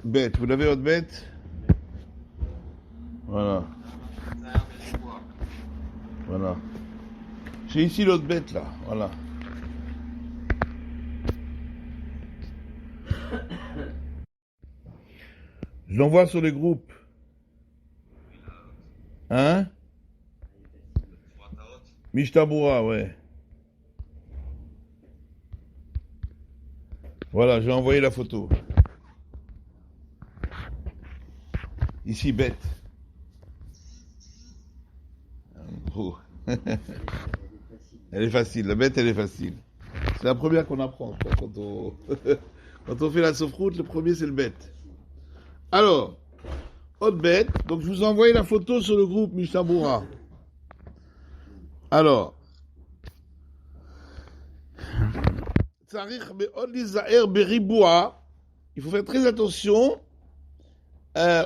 Bête, vous l'avez votre bête? Voilà, voilà. J'ai ici l'autre bête là, voilà. Je l'envoie sur les groupes. Hein? Mishtabura, ouais. Voilà, j'ai envoyé la photo. Ici, bête. Oh. Elle est facile, la bête, elle est facile. C'est la première qu'on apprend, je crois, quand on, quand on fait la soufroute, le premier, c'est le bête. Alors, autre bête. Donc, je vous ai envoyé la photo sur le groupe Mishtabura. Alors, il faut faire très attention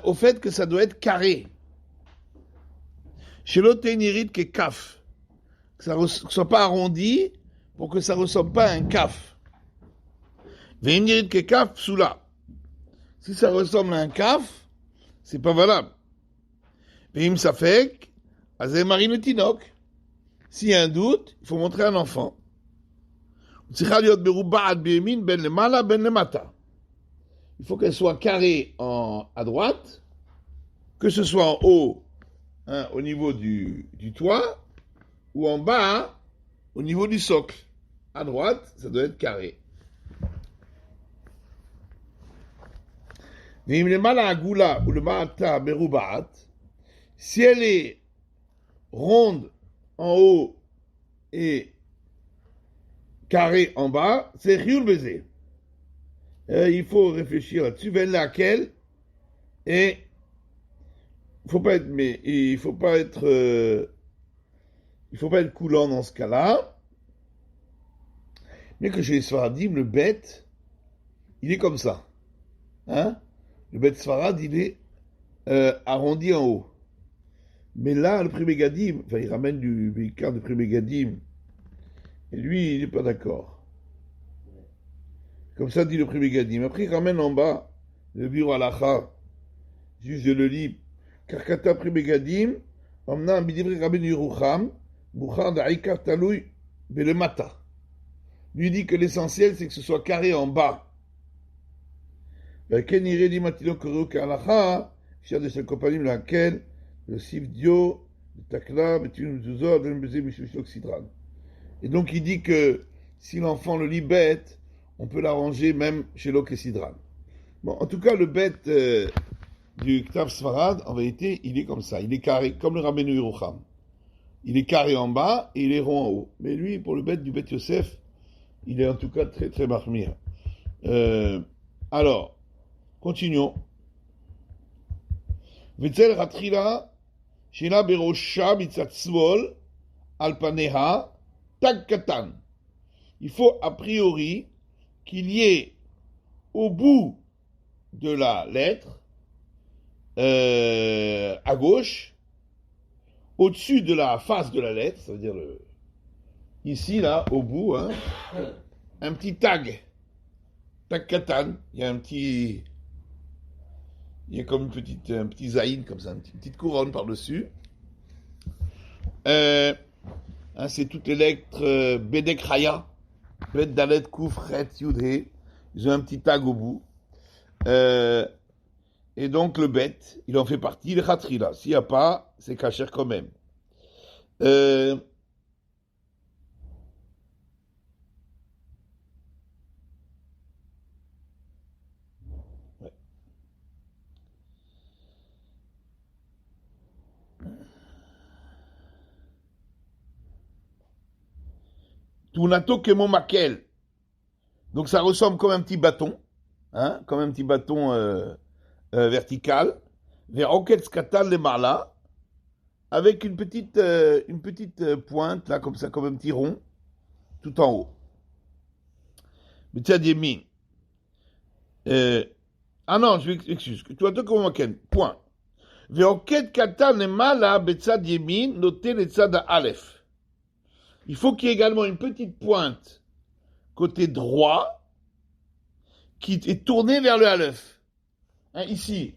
au fait que ça doit être carré. Chez l'oténirite qui est kaf. Que ça ne soit pas arrondi pour que ça ne ressemble pas à un kaf. Vénirite qui est kaf, psoula. Si ça ressemble à un kaf, c'est pas valable. Vim safek, azé marine tinok. S'il y a un doute, il faut montrer un enfant. Il faut qu'elle soit carrée à droite, que ce soit en haut, hein, au niveau du toit, ou en bas, au niveau du socle. À droite, ça doit être carré. Si elle est ronde en haut et carrée en bas, c'est rioul baiser. Il faut réfléchir là-dessus. Vers laquelle et il faut pas être coulant dans ce cas-là. Mais que chez les Sfaradim, le bête, il est comme ça. Hein? Le bête Sfarad, il est arrondi en haut. Mais là, le Primé Gadim, enfin, il ramène du Béikar du Primé Gadim, et lui, il n'est pas d'accord. Comme ça dit le Primé Gadim. Après, il ramène en bas le bureau Alacha, juste je le lis. Karkata Primé Gadim, Omna Bidivri Rabben Yerucham, Bouchar Da'ikar Taloui Belemata. Lui dit que l'essentiel, c'est que ce soit carré en bas. Ken iredi matilo koreu k'alacha, cher de sa compagnie laquelle le sivdio, le takla, betunim zuzor, den beze mishmishok sidran. Et donc il dit que si l'enfant le lit bête, on peut l'arranger même chez l'ok et sidran. Bon, en tout cas, le bête du Ktav Sfarad, en vérité, il est comme ça. Il est carré, comme le Rabbeinu Yerucham. Il est carré en bas et il est rond en haut. Mais lui, pour le bête du bête Yosef, il est en tout cas très très marmire. Alors, continuons. Vetzel Ratrila, Shena Berosha Mitzatzvol, Alpaneha, Tag Katan. Il faut a priori qu'il y ait au bout de la lettre, à gauche, au-dessus de la face de la lettre, ça veut dire ici, là, au bout, hein, un petit tag. Tag Katan. Il y a comme un petit zaïn, comme ça, une petite couronne par-dessus. Hein, c'est toutes les lettres Bedek Raya, Bet Dalet Kouf Ret Yudhe. Ils ont un petit tag au bout. Et donc le bet, il en fait partie, le khatrila. S'il n'y a pas, c'est kacher quand même. Ouais. Tunato kemo makel. Donc ça ressemble comme un petit bâton, hein, comme un petit bâton vertical. Vers oket skatal le marla, avec une petite pointe là, comme ça, comme un petit rond, tout en haut. Mais tu as des mines. Ah non, je m'excuse. Tunato kemo makel. Point. Veoket katan le mala betzad yemin noté le tzad aleph. Il faut qu'il y ait également une petite pointe côté droit qui est tournée vers le aleph. Hein, ici,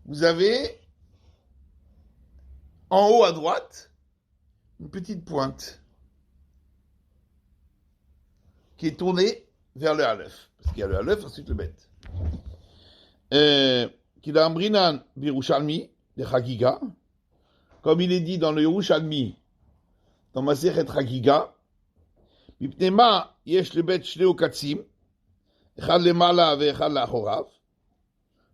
vous avez en haut à droite une petite pointe qui est tournée vers le Aleph. Parce qu'il y a le Aleph, ensuite le Bet. Qu'il a Ambrinan Birushalmi, de Chagiga, comme il est dit dans le Yerushalmi, dans Masechet Chagiga, Mipnema yesh le Bet shnei katzim, echad lemala ve'echad la'achorav.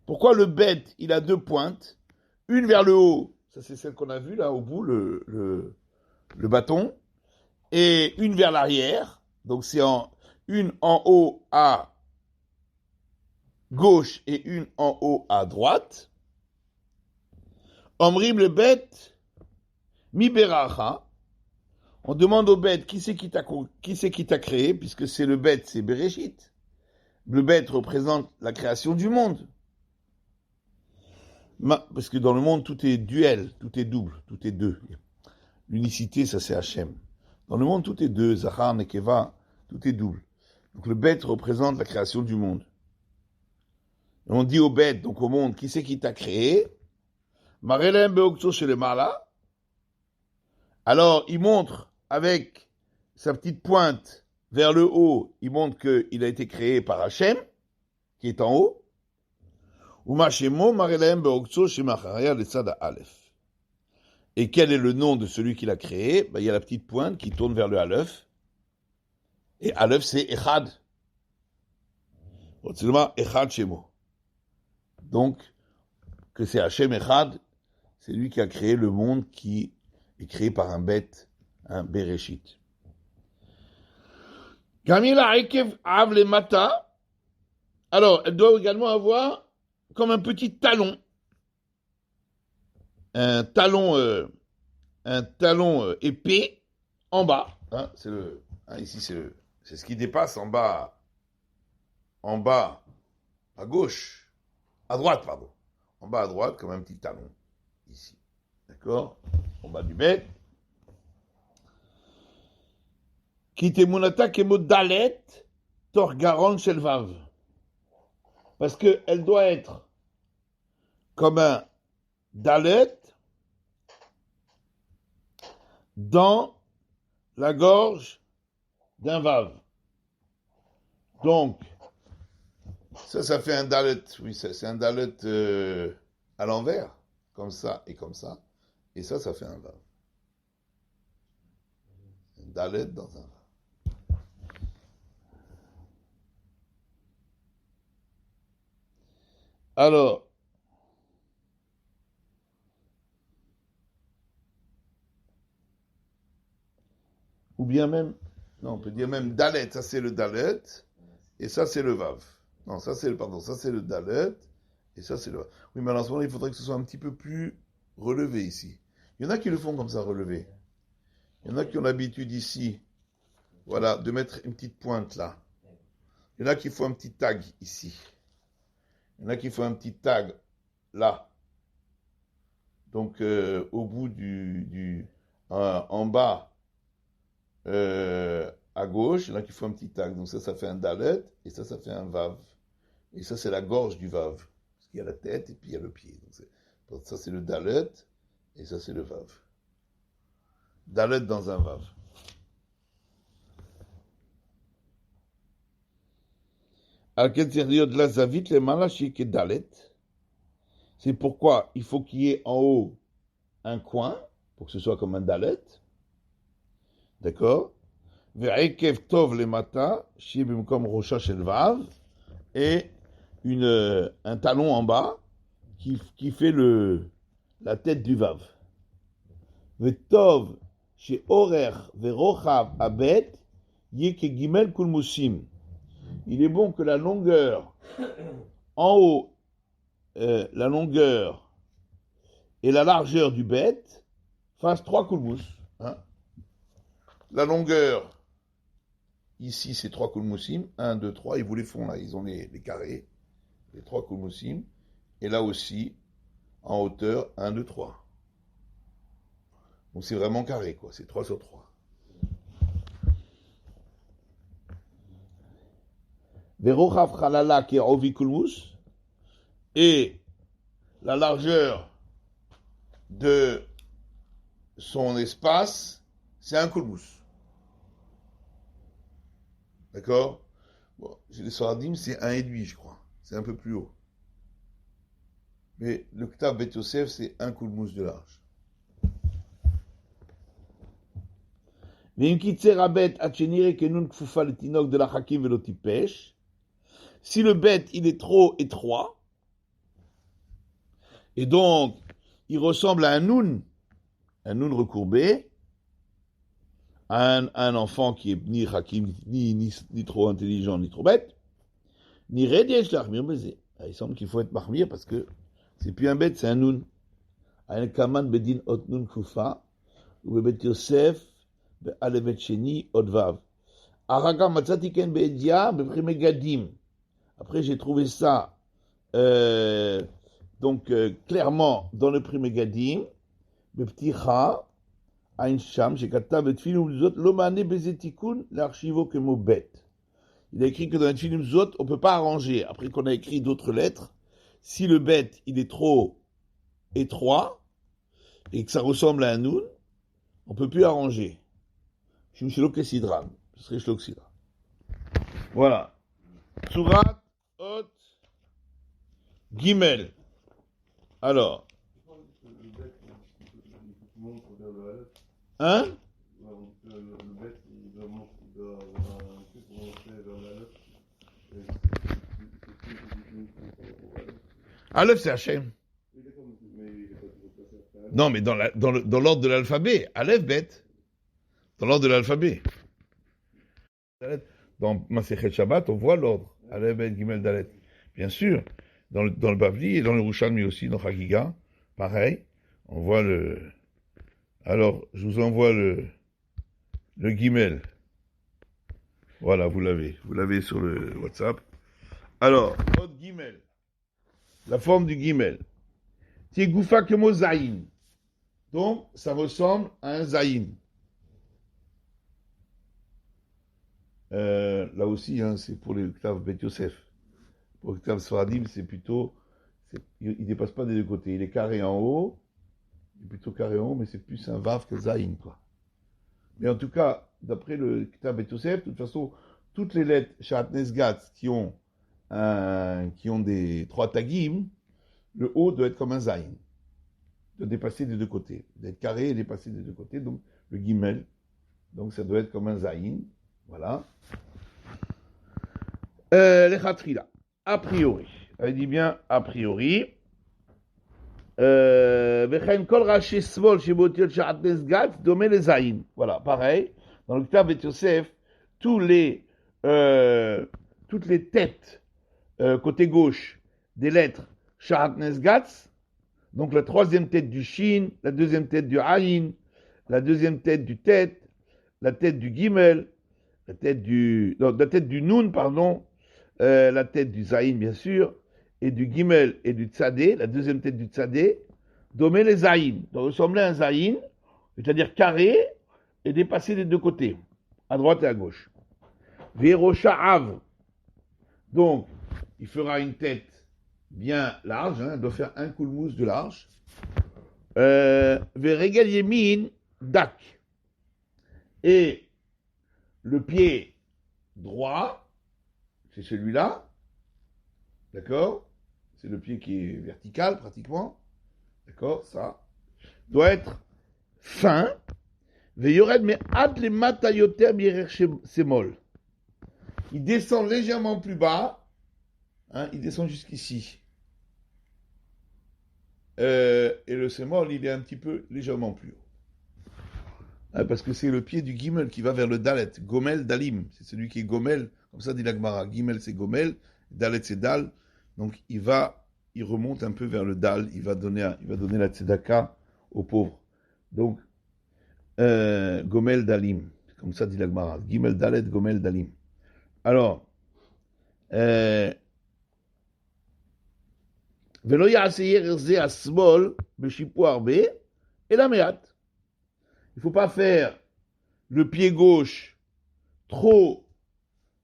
Pourquoi le Bet, il a deux pointes, une vers le haut, ça c'est celle qu'on a vue là au bout, le bâton, et une vers l'arrière, donc c'est une en haut à gauche et une en haut à droite. Omrim le Bet, mi beracha. On demande au Bet qui c'est qui t'a créé, puisque c'est le Bet, c'est Bereshit. Le Bet représente la création du monde. Parce que dans le monde, tout est duel, tout est double, tout est deux. L'unicité, ça c'est Hachem. Dans le monde, tout est deux, Zachar, Nekeva, tout est double. Donc le Bet représente la création du monde. Et on dit au Bet, donc au monde, qui c'est qui t'a créé? Marelem Beokso chez le Mala. Alors, il montre avec sa petite pointe vers le haut, il montre qu'il a été créé par Hachem, qui est en haut. Umashemo Marelem Beokso chez Macharia le Sada Aleph. Et quel est le nom de celui qui l'a créé? Il y a la petite pointe qui tourne vers le Aleph. Et Aleph, c'est Echad. Echad Shemo. Donc, que c'est Hachem Echad, c'est lui qui a créé le monde qui est créé par un bête, un Bereshit. Gamila Ekev Avle Mata. Alors, elle doit également avoir comme un petit talon. Un talon épais en bas. Hein, ici, c'est ce qui dépasse en bas, à gauche, à droite, pardon. En bas à droite, comme un petit talon, ici. D'accord? En bas du bec. Kitemunata kemo dalet torgaron shelvav. Parce qu'elle doit être comme un dalet dans la gorge d'un vav. Donc, ça fait un dalet, oui, c'est un dalet à l'envers, comme ça et comme ça. Et ça fait un vav. Un dalet dans un vav. Alors, ou bien même, non, on peut dire même dalet, ça c'est le dalet, et ça c'est le vav. Non, ça c'est le dalet, et ça c'est le vav. Oui, mais en ce moment, il faudrait que ce soit un petit peu plus relevé ici. Il y en a qui le font comme ça, relevé. Il y en a qui ont l'habitude ici, voilà, de mettre une petite pointe là. Il y en a qui font un petit tag ici. Il y en a qui font un petit tag là. Donc, au bout en bas, à gauche, il y en a qui font un petit tag. Donc ça fait un dalet, et ça fait un vav. Et ça, c'est la gorge du vav. Parce qu'il y a la tête, et puis il y a le pied. Donc ça, c'est le dalet, et ça, c'est le vav. Dalet dans un vav. C'est pourquoi il faut qu'il y ait en haut un coin, pour que ce soit comme un dalet. D'accord? Et un talon en bas qui fait la tête du vav. Vetov chez Horer verochav abet yeke gimel kulmusim. Il est bon que la longueur en haut, la longueur et la largeur du bête fassent 3 kulmus. Hein? La longueur, ici c'est 3 kulmusim, 1, 2, 3, ils vous les font là, ils ont les carrés, les 3 kulmusim, et là aussi, en hauteur, 1, 2, 3. Donc c'est vraiment carré, quoi, c'est 3 sur 3. Verochav chalala ke ovi kulmus, et la largeur de son espace, c'est un kulmus. D'accord? Bon, chez les Sfaradim, c'est 1,5, je crois. C'est un peu plus haut. Mais le Ktav Bet Yosef, c'est un kulmus de large. Si le bet, il est trop étroit, et donc, il ressemble à un noun recourbé, un enfant qui est ni hakim, ni trop intelligent, ni trop bête, ni rediesh l'achmir baiser. Il semble qu'il faut être mahmir parce que c'est plus un bête, c'est un noun. Un kaman bedin ot nun kufa, ou bet Yosef, alevet sheni ot vav. Araga matzatiken be'edia, be'prime gadim. Après, j'ai trouvé ça, clairement, dans le prime gadim, בפתיחה, עין שם, שכתב בתפילין ומזוזות, לא מענה בזה תיקון להחשיבו כמו בית. Il a écrit que dans les tefilin mezuzot, on ne peut pas arranger. Après qu'on a écrit d'autres lettres, si le bet, il est trop étroit, et que ça ressemble à un noun, on ne peut plus arranger. Je me suis loqué sidram. Ce serait shlok sidram. Voilà. Tsurat, Ot, Gimel. Alors. Hein? Aleph, c'est Hachem. Non, mais dans l'ordre de l'alphabet. Aleph, bête. Dans l'ordre de l'alphabet. Dans Masechet Shabbat, on voit l'ordre. Aleph, Bet, Gimel, Dalet. Bien sûr. Dans le Bavli et dans le Rouchalmi aussi, dans Chagiga. Pareil. On voit le... Alors, je vous envoie le Gimel. Voilà, vous l'avez. Vous l'avez sur le WhatsApp. Alors, votre Gimel. La forme du Gimel. C'est Goufa Kemo Zayin. Donc, ça ressemble à un Zayin. Là aussi, hein, c'est pour les Ktav Bet Yosef. Pour le Ktav Sfaradim, c'est plutôt... il ne dépasse pas des deux côtés. Il est carré en haut. Il est plutôt carré en haut, mais c'est plus un Vav que Zayin, quoi. Mais en tout cas, d'après le Ktav Bet Yosef, de toute façon, toutes les lettres Shat Nesgat qui ont des 3 tagim, le haut doit être comme un Zayin. De dépasser des deux côtés. D'être carré et dépasser des deux côtés. Donc, le Gimel. Donc, ça doit être comme un Zayin. Voilà. Les Khatrila. A priori. Elle dit bien a priori. Voilà, pareil. Dans le Ktav Bet Yosef, toutes les têtes côté gauche des lettres Shahat Nesgatz, donc la troisième tête du Shin, la deuxième tête du Ayin, la deuxième tête du Tet, la tête du Gimel, la tête du Nun, pardon, la tête du Zayin, bien sûr, et du Gimel et du Tzadé, la deuxième tête du Tzadé, dommer les Zayin, donc ressembler à un Zayin, c'est-à-dire carré et dépassé des deux côtés, à droite et à gauche. Verosha Av, donc il fera une tête bien large, hein, elle doit faire un kulmus de large. Veregel Yemin Dak. Et le pied droit, c'est celui-là, d'accord? C'est le pied qui est vertical pratiquement, d'accord? Ça doit être fin. Veyored mais ad le matayoter bierer semol. Il descend légèrement plus bas, hein, il descend jusqu'ici. Et le sémol, il est un petit peu légèrement plus haut. Parce que c'est le pied du Gimel qui va vers le Dalet. Gomel, Dalim. C'est celui qui est Gomel. Comme ça dit la Gemara. Gimel, c'est Gomel. Dalet, c'est Dal. Donc, il remonte un peu vers le Dal. Il va donner la Tzedaka aux pauvres. Donc, Gomel, Dalim. Comme ça dit la Gemara. Gimel, Dalet, Gomel, Dalim. Alors, Velo ya'aseyer ze asmol beshipu arbe et la meat. Il ne faut pas faire le pied gauche trop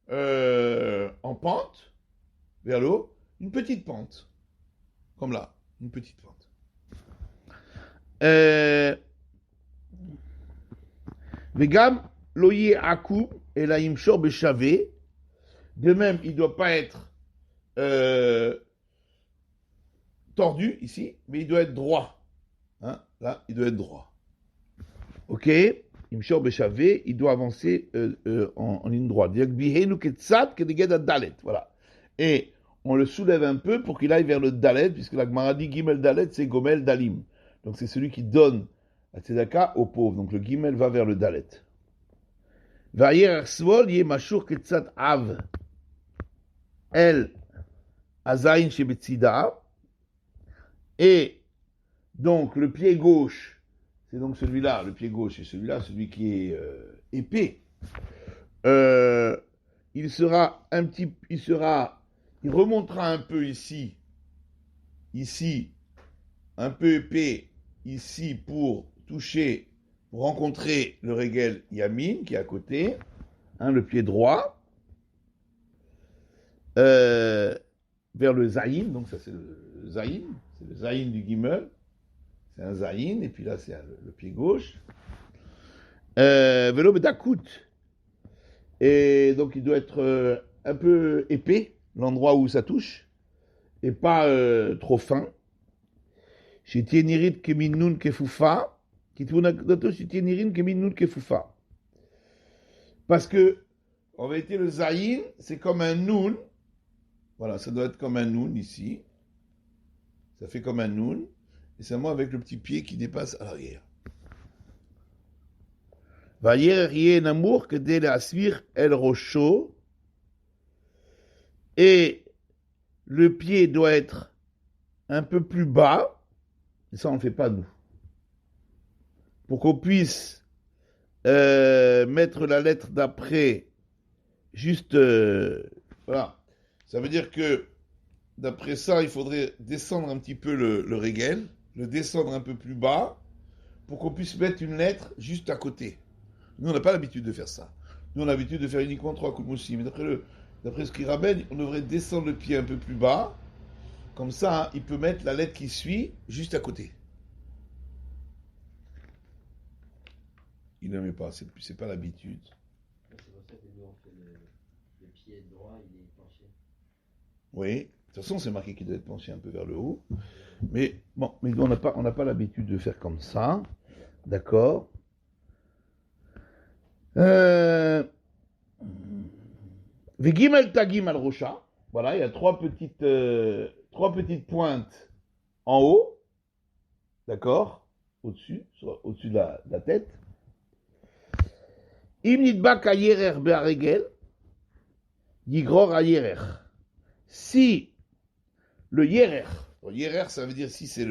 en pente vers le haut, une petite pente. comme là, une petite pente. Vegam loyer akou et la imshor bechavé. De même, il ne doit pas être tordu ici, mais il doit être droit. Hein, là, il doit être droit. Ok, imshor bechavé, il doit avancer en ligne droite. Voilà. Et on le soulève un peu pour qu'il aille vers le dalet, puisque la Gemara dit Gimel dalet, c'est Gomel dalim. Donc c'est celui qui donne la tzedaka aux pauvres. Donc le Gimel va vers le dalet. Va'yer svol yé mashur ketzat av el azayin shebetzida. Et donc le pied gauche, c'est donc celui-là, le pied gauche, et celui-là, celui qui est épais. Il remontera un peu ici, un peu épais, ici pour toucher, pour rencontrer le régel Yamin qui est à côté, hein, le pied droit, vers le Zayin, donc ça c'est le Zayin, c'est le Zayin du Gimel, c'est un Zayin, et puis là c'est le pied gauche. Vélo Bedakout, et donc il doit être un peu épais, l'endroit où ça touche, et pas trop fin. Shetienirit keminun kefufa, kefufa. Parce que, en vérité, le zayin, c'est comme un nun. Voilà, ça doit être comme un nun ici. Ça fait comme un nun. Et seulement avec le petit pied qui dépasse à l'arrière. Et le pied doit être un peu plus bas. Et ça, on ne le fait pas nous. Pour qu'on puisse mettre la lettre d'après juste... voilà. Ça veut dire que, d'après ça, il faudrait descendre un petit peu le régel, le descendre un peu plus bas, pour qu'on puisse mettre une lettre juste à côté. Nous, on n'a pas l'habitude de faire ça. Nous, on a l'habitude de faire uniquement 3 coups de moussi. Mais d'après ce qu'il ramène, on devrait descendre le pied un peu plus bas. Comme ça, hein, il peut mettre la lettre qui suit juste à côté. Il ne met pas, c'est pas l'habitude. C'est pour ça que nous, on fait le pied droit, il est penché. Oui, de toute façon, c'est marqué qu'il doit être penché un peu vers le haut. Mais bon, mais on n'a pas l'habitude de faire comme ça. D'accord. Vegimel tagim al rocha. Voilà, il y a trois petites pointes en haut. D'accord. Au-dessus de la tête. Im nidbak ayerer be'aregel, yigror ayerer. Si le yerer, ça veut dire si c'est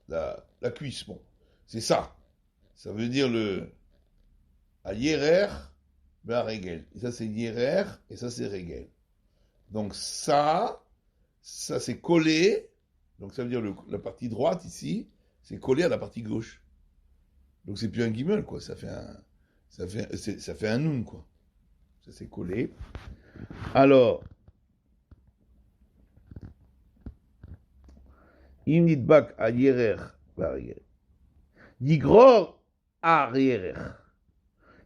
la cuisse, bon, c'est ça. Ça veut dire le ayerer be'aregel. Et ça c'est yerer et ça c'est regel. Donc ça c'est collé. Donc ça veut dire la partie droite ici, c'est collé à la partie gauche. Donc c'est plus un gimel quoi, ça fait un nun, quoi. Ça c'est collé. Alors, imnitbak à yerer, yigror à yerer.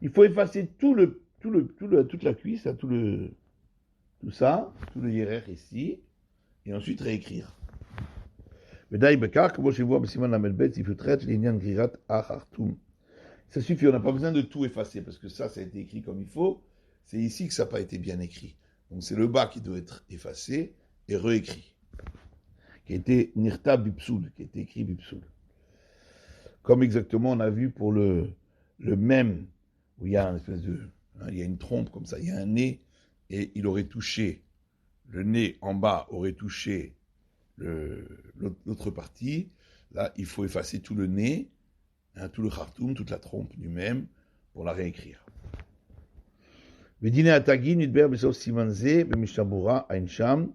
Il faut effacer toute la cuisse, tout ça, tout le yerer ici, et ensuite réécrire. Medaï bekar, comme je vois, Siman Lamelbet, il faut traiter l'inyan grirat achartum. Ça suffit, on n'a pas besoin de tout effacer, parce que ça a été écrit comme il faut. C'est ici que ça n'a pas été bien écrit. Donc c'est le bas qui doit être effacé et réécrit. Qui a été Nirta Bipsoul, qui a été écrit Bipsoul. Comme exactement on a vu pour le même, où il y a une espèce il y a une trompe comme ça, il y a un nez, et il aurait touché, le nez en bas aurait touché l'autre partie. Là, il faut effacer tout le nez, tout le khartoum, toute la trompe du même, pour la réécrire. Vedine Atagim, Nidber Besov Simanze, Bemishabura, Ainsham,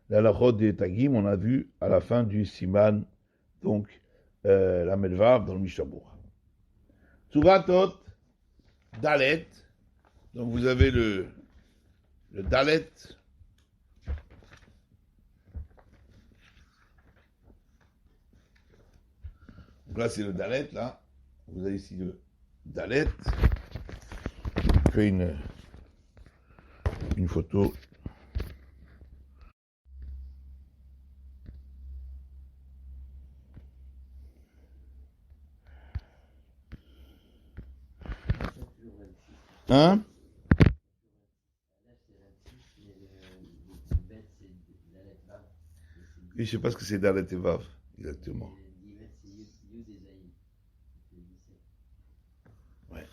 la lachot de Tagim, on a vu à la fin du Siman, donc la Medvav dans le Mishabura. Tsuvatot, Dalet, donc vous avez le Dalet, Donc là, c'est le Dalet, là. Vous avez ici le Dalet. Je fais une photo. Hein? Oui, je sais pas ce que c'est Dalet et Vav, exactement. Ouais.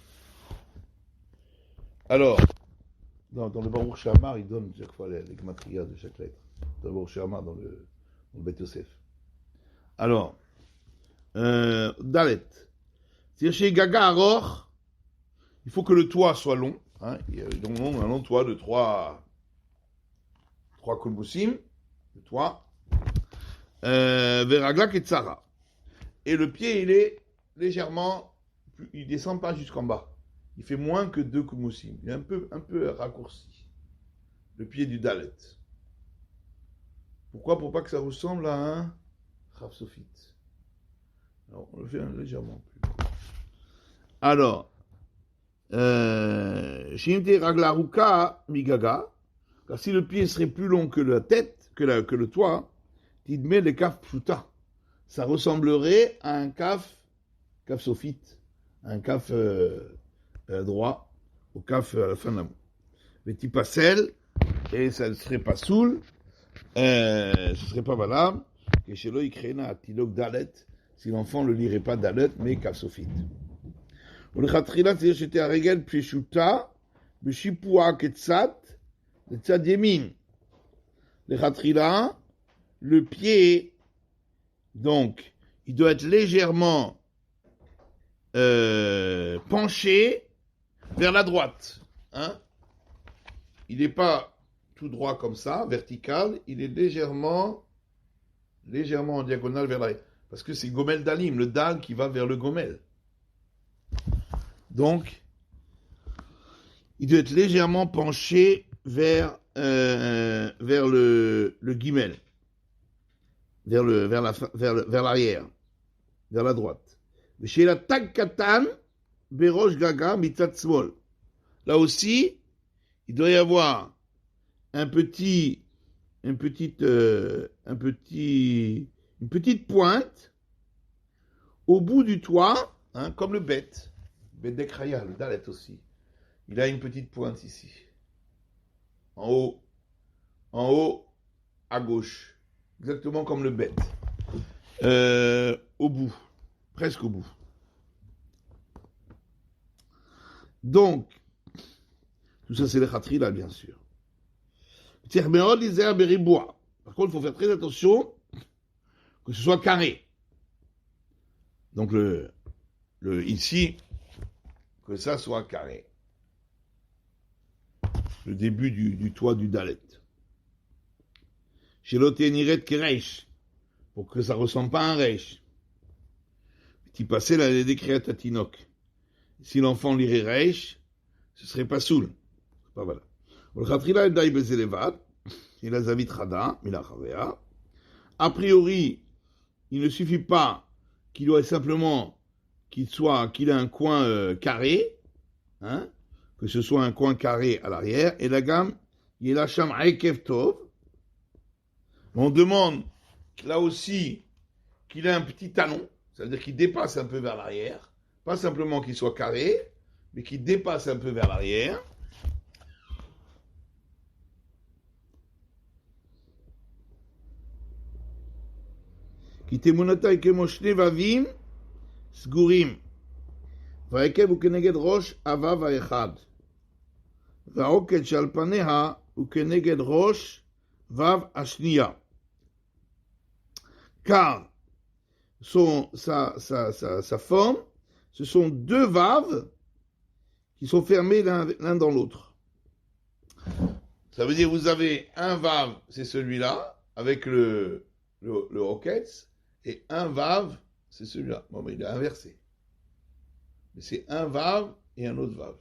Alors, dans le Baruch She'amar, il donne chaque fois les gematria de chaque lettre. Dans le Baruch She'amar, dans le Bet Yosef. Alors, Dalet. C'est-à-dire chez Gaga Aror, il faut que le toit soit long. Hein, donc un long toit de 3 kolboussim, le toit. Veragla Ketsara. Et le pied, il est légèrement, il descend pas jusqu'en bas. Il fait moins que 2 kolboussim. Il est un peu raccourci. Le pied du Dalet. Pourquoi? Pour pas que ça ressemble à un Chafsofit. Alors, on le fait légèrement plus. Alors, Shimte Raglaruka Migaga, car si le pied serait plus long que la tête, que le toit, Tidme le kaf pshuta, ça ressemblerait à un kaf sophite, un kaf droit, au kaf à la fin de la mot. Petit pasel, et ça ne serait pas soul, ce serait pas valable, que chez lui, il crée un tilok dalet, si l'enfant ne le lirait pas dalet, mais kaf sophite. ולכתחילה צריך שתהיה הרגל פשוטה בשיפוע כצד לצד ימין. לכתחילה, le pied, donc, il doit être légèrement penché vers la droite. Hein? Il n'est pas tout droit comme ça, vertical, il est légèrement en diagonale vers l'arrière. Parce que c'est Gomel Dalim, le dal qui va vers le Gomel. Donc, il doit être légèrement penché vers le guimel, vers l'arrière, vers la droite. Chez la tag katan, berosh gaga mitzat smol. Là aussi, il doit y avoir une petite pointe au bout du toit, hein, comme le bête. Bedekraya, le Dalet aussi. Il a une petite pointe ici. En haut, à gauche. Exactement comme le bête. Au bout. Presque au bout. Donc, tout ça c'est le khatri là, bien sûr. Par contre, il faut faire très attention que ce soit carré. Donc, ici, que ça soit carré. Le début du toit du Dalet. Chez l'Oteniret Kereish, pour que ça ressemble pas à un Reish. Petit passé, là, les décrets à Tatinok. Si l'enfant lirait Reish, ce serait pas soul. Pas voilà. A priori, il ne suffit pas qu'il doit simplement qu'il ait un coin carré, hein, que ce soit un coin carré à l'arrière, et la gamme, il est la cham aikev tov. On demande là aussi qu'il ait un petit talon, c'est-à-dire qu'il dépasse un peu vers l'arrière, pas simplement qu'il soit carré, mais qu'il dépasse un peu vers l'arrière. Qui temunata kemoshne vavim סגורים. והעקב הוא כנגד ראש הוו האחד. והעוקד שעל פניה הוא כנגד ראש וו השנייה. Car sa forme, ce sont 2 vaves qui sont fermés l'un dans l'autre. Ça veut dire vous avez un vave, c'est celui-là, avec le hoketz, et un vave, c'est celui-là. Bon, mais il est inversé. Mais c'est un vav et un autre vav.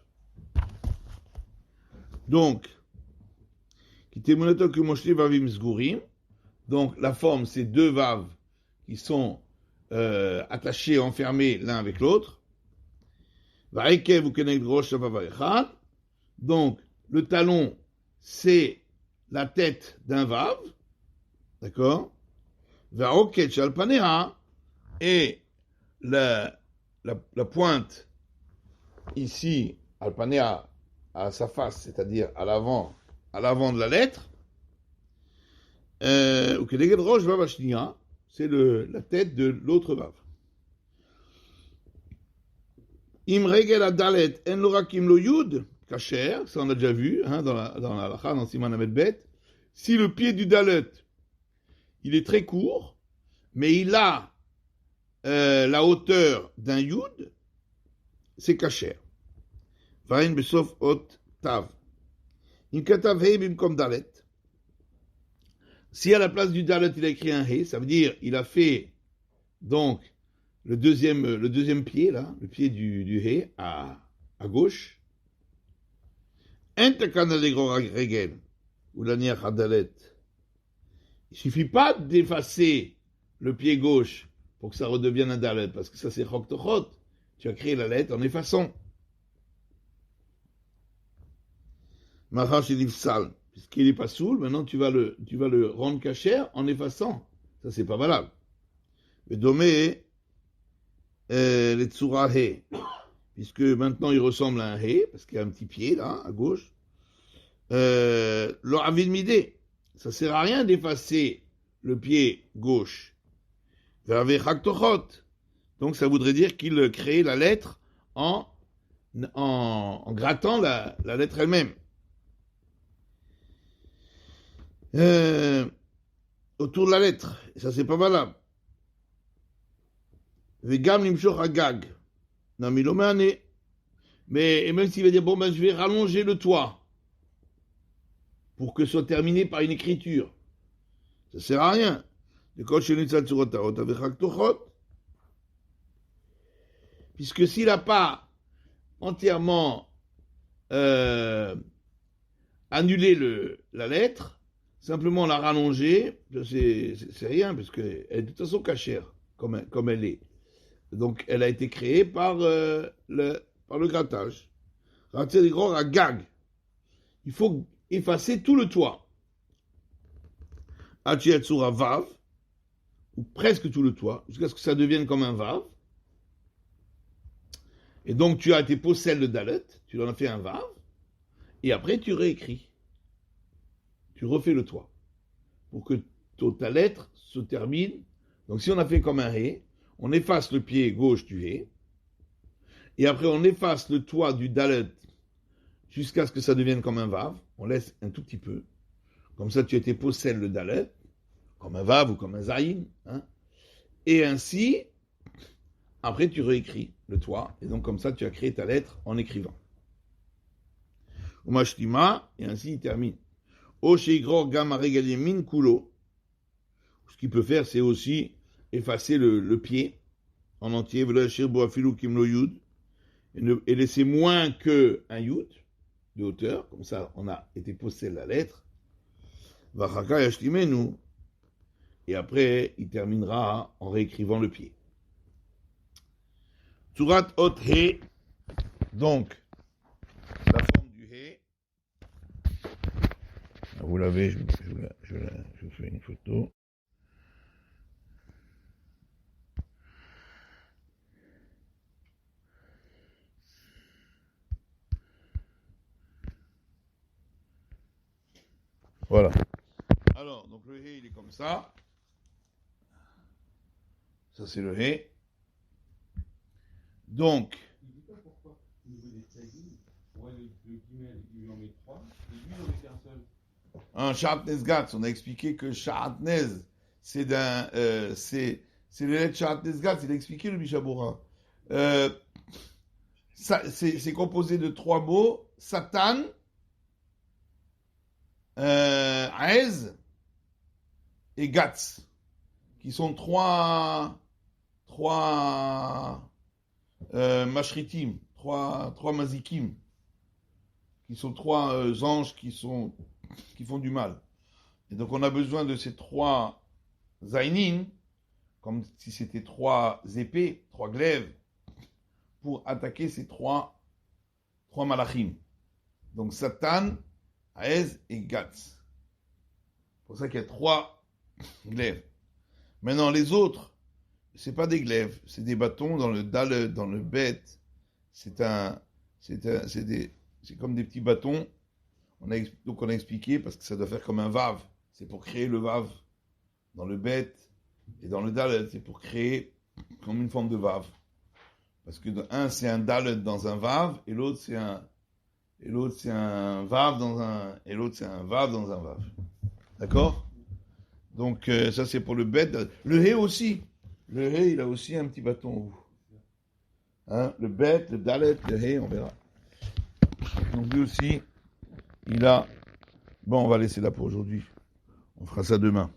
Donc, donc la forme, c'est 2 vav qui sont attachés, enfermés l'un avec l'autre. Donc, le talon, c'est la tête d'un vav, d'accord? Et la pointe ici, alpanea, à sa face, c'est-à-dire à l'avant de la lettre, c'est la tête de l'autre vav. Im regel adalet en lorakim lo yud kasher, ça on a déjà vu dans la lacha, dans Siman Amed Bet. Si le pied du dalet, il est très court, mais il a la hauteur d'un yud, c'est kasher. Vain besof ot tav. Im katav hei bimkom dalet. Si à la place du dalet il a écrit un hei, ça veut dire il a fait donc le deuxième pied là, le pied du hei à gauche. Il suffit pas d'effacer le pied gauche pour que ça redevienne un dalet, parce que ça c'est chok tochot. Tu as créé la lettre en effaçant. Puisqu'il n'est pas soul, maintenant tu vas le rendre kasher en effaçant. Ça c'est pas valable. Mais domé les tsura he, puisque maintenant il ressemble à un he, parce qu'il y a un petit pied là à gauche. L'oravid midé, ça sert à rien d'effacer le pied gauche. Donc ça voudrait dire qu'il crée la lettre en grattant la lettre elle-même. Autour de la lettre, et ça c'est pas valable. Vegam nimshoch agag, namilomane. Mais même s'il va dire bon je vais rallonger le toit pour que ce soit terminé par une écriture, ça sert à rien. Puisque s'il n'a pas entièrement annulé la lettre, simplement la rallonger, c'est rien, parce qu'elle est de toute façon cachère, comme elle est. Donc elle a été créée par le grattage. À gag. Il faut effacer tout le toit. Achiatsura vav, ou presque tout le toit, jusqu'à ce que ça devienne comme un vav. Et donc tu as été possède le dalet, tu en as fait un vav, et après tu réécris. Tu refais le toit. Pour que ta lettre se termine. Donc si on a fait comme un hé, on efface le pied gauche du hé, et après on efface le toit du dalet jusqu'à ce que ça devienne comme un vav. On laisse un tout petit peu. Comme ça tu étais possède le dalet, comme un vav ou comme un zaïn. Et ainsi, après tu réécris le toit, et donc comme ça tu as créé ta lettre en écrivant. Umashtima, et ainsi il termine. Osheigror gam aregalimin kulo. Ce qu'il peut faire, c'est aussi effacer le pied en entier, et laisser moins qu'un yud de hauteur, comme ça on a été posé la lettre. Et après, il terminera en réécrivant le pied. Tsurat ot he, donc la forme du he. Vous l'avez, je vous fais une photo. Voilà. Alors, donc le hé, il est comme ça. Ça, c'est le hé. Donc, Il dit pas pourquoi au niveau des tagines, le guimel, il en met 3, et lui, il en met qu'un seul. un Shatnez Gatz, on a expliqué que Shatnez, c'est le lettre Shatnez Gatz, il a expliqué le Mishabura. C'est composé de 3 mots, Satan, Aez et Gatz, qui sont trois mashritim, trois mazikim, qui sont 3 anges qui font du mal. Et donc on a besoin de ces 3 zainin comme si c'était 3 épées, 3 glaives, pour attaquer ces trois malachim. Donc Satan, Aez et Gatz. C'est pour ça qu'il y a 3 glaives. Maintenant, les autres, c'est pas des glaives, c'est des bâtons dans le dalet, dans le bet. C'est comme des petits bâtons. Donc on a expliqué parce que ça doit faire comme un vav. C'est pour créer le vav dans le bet et dans le dalet, c'est pour créer comme une forme de vav. Parce que un c'est un dalet dans un vav et l'autre c'est un vav dans un vav. D'accord? Donc ça c'est pour le bet. Le hé aussi. Le hé il a aussi un petit bâton. Hein? Le bet, le dalet, le hé, on verra. Donc lui aussi, il a... Bon, on va laisser là pour aujourd'hui. On fera ça demain.